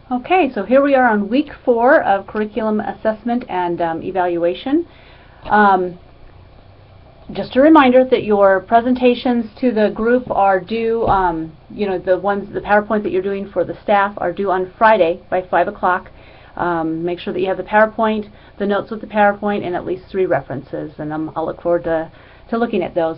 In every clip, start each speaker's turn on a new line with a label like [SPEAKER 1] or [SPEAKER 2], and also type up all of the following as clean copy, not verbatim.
[SPEAKER 1] Okay, so here we are on week 4 of curriculum assessment and evaluation. Just a reminder that your presentations to the group are due, the PowerPoint that you're doing for the staff are due on Friday by 5 o'clock. Make sure that you have the PowerPoint, the notes with the PowerPoint, and at least 3 references, and I'll look forward to looking at those.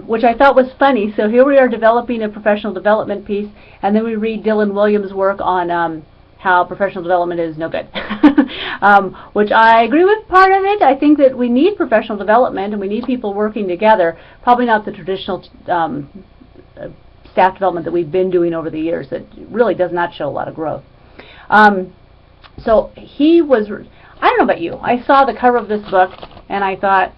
[SPEAKER 1] Which I thought was funny. So here we are developing a professional development piece, and then we read Dylan Williams' work on how professional development is no good, which I agree with part of it. I think that we need professional development, and we need people working together, probably not the traditional staff development that we've been doing over the years that really does not show a lot of growth. So he was, I don't know about you, I saw the cover of this book, and I thought,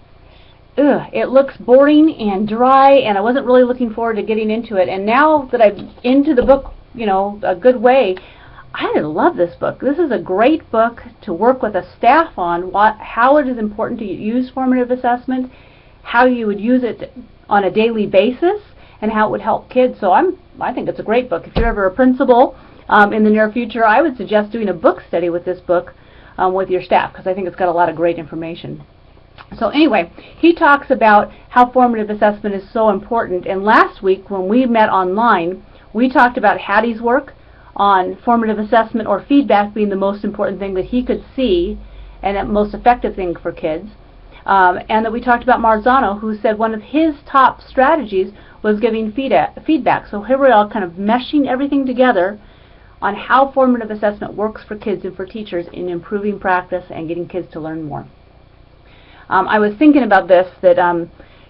[SPEAKER 1] ugh, it looks boring and dry, and I wasn't really looking forward to getting into it. And now that I'm into the book, a good way, I love this book. This is a great book to work with a staff on how it is important to use formative assessment, how you would use it on a daily basis, and how it would help kids. So I think it's a great book. If you're ever a principal in the near future, I would suggest doing a book study with this book with your staff, because I think it's got a lot of great information. So anyway, he talks about how formative assessment is so important. And last week when we met online, we talked about Hattie's work on formative assessment or feedback being the most important thing that he could see and the most effective thing for kids. And that we talked about Marzano, who said one of his top strategies was giving feedback. So here we're all kind of meshing everything together on how formative assessment works for kids and for teachers in improving practice and getting kids to learn more. I was thinking about this, that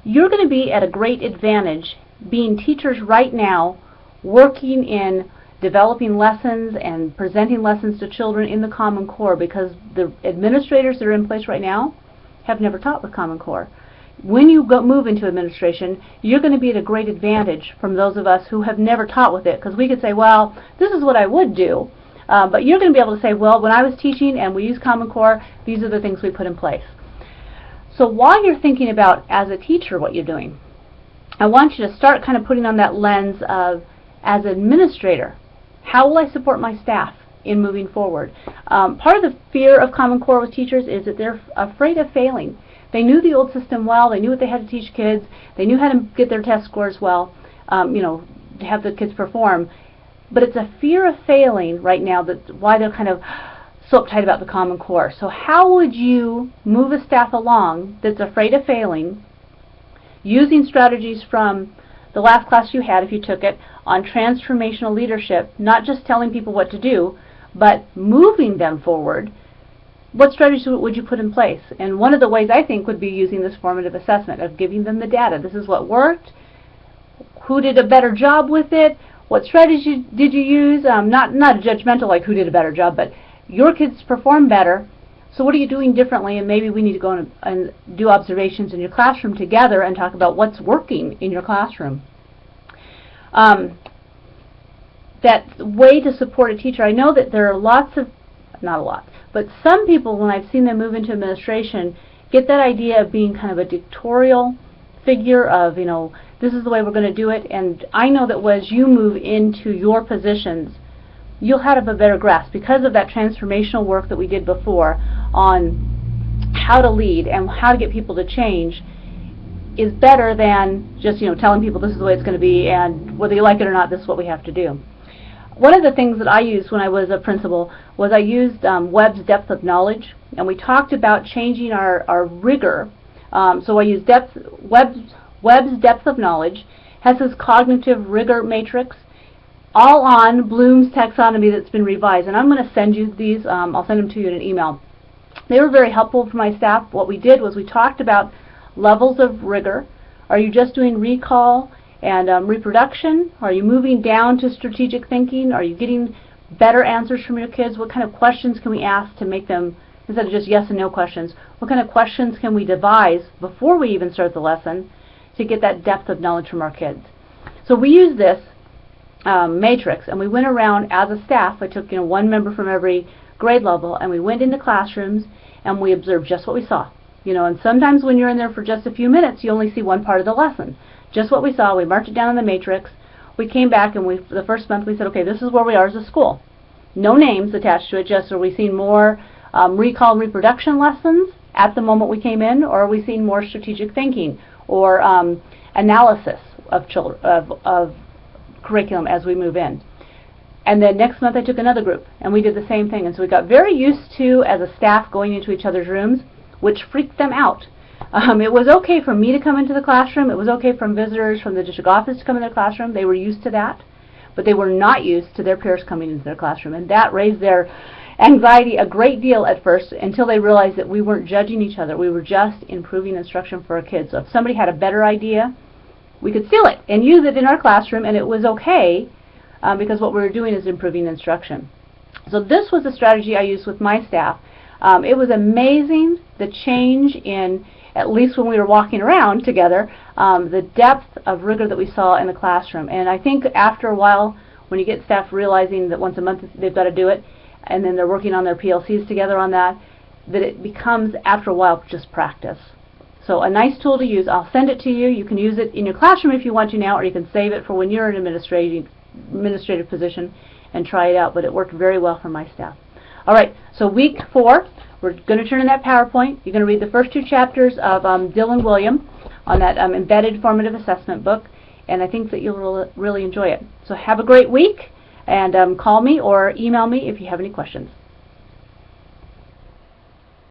[SPEAKER 1] you're going to be at a great advantage being teachers right now, working in developing lessons and presenting lessons to children in the Common Core, because the administrators that are in place right now have never taught with Common Core. When you move into administration, you're going to be at a great advantage from those of us who have never taught with it, because we could say, well, this is what I would do, but you're going to be able to say, well, when I was teaching and we used Common Core, these are the things we put in place. So while you're thinking about, as a teacher, what you're doing, I want you to start kind of putting on that lens of, as an administrator, how will I support my staff in moving forward? Part of the fear of Common Core with teachers is that they're afraid of failing. They knew the old system well, they knew what they had to teach kids, they knew how to get their test scores well, to have the kids perform. But it's a fear of failing right now that's why they're kind of so uptight about the Common Core. So how would you move a staff along that's afraid of failing, using strategies from the last class you had, if you took it, on transformational leadership, not just telling people what to do, but moving them forward? What strategies would you put in place? And one of the ways, I think, would be using this formative assessment of giving them the data. This is what worked. Who did a better job with it? What strategy did you use? Not judgmental like who did a better job, but your kids perform better, so what are you doing differently? And maybe we need to go and do observations in your classroom together and talk about what's working in your classroom. That way to support a teacher, I know that there are lots of, not a lot, but some people, when I've seen them move into administration, get that idea of being kind of a dictatorial figure of, this is the way we're going to do it. And I know that as you move into your positions, you'll have a better grasp, because of that transformational work that we did before on how to lead and how to get people to change is better than just telling people this is the way it's going to be, and whether you like it or not, this is what we have to do. One of the things that I used when I was a principal was I used Webb's depth of knowledge, and we talked about changing our rigor. So I used Webb's depth of knowledge, has this cognitive rigor matrix, all on Bloom's taxonomy that's been revised. And I'm going to send you these. I'll send them to you in an email. They were very helpful for my staff. What we did was we talked about levels of rigor. Are you just doing recall and reproduction? Are you moving down to strategic thinking? Are you getting better answers from your kids? What kind of questions can we ask to make them, instead of just yes and no questions, what kind of questions can we devise before we even start the lesson to get that depth of knowledge from our kids? So we use this matrix, and we went around as a staff. I took one member from every grade level, and we went into classrooms and we observed just what we saw. And sometimes when you're in there for just a few minutes, you only see one part of the lesson. Just what we saw, we marked it down in the matrix. We came back, and the first month we said, okay, this is where we are as a school. no names attached to it, just are we seeing more recall and reproduction lessons at the moment we came in, or are we seeing more strategic thinking or analysis of curriculum as we move in? And then next month I took another group, and we did the same thing. And so we got very used to, as a staff, going into each other's rooms, which freaked them out. It was okay for me to come into the classroom. It was okay for visitors from the district office to come in their classroom. They were used to that. But they were not used to their peers coming into their classroom. And that raised their anxiety a great deal at first, until they realized that we weren't judging each other. We were just improving instruction for our kids. So if somebody had a better idea, we could steal it and use it in our classroom, and it was okay. Because what we were doing is improving instruction. So this was a strategy I used with my staff. It was amazing, the change in, at least when we were walking around together, the depth of rigor that we saw in the classroom. And I think after a while, when you get staff realizing that once a month they've got to do it, and then they're working on their PLCs together on that, that it becomes, after a while, just practice. So a nice tool to use. I'll send it to you. You can use it in your classroom if you want to now, or you can save it for when you're in administrative position and try it out, but it worked very well for my staff. All right, so week 4, we're going to turn in that PowerPoint. You're going to read the first 2 chapters of Dylan William on that embedded formative assessment book, and I think that you'll really enjoy it. So have a great week, and call me or email me if you have any questions.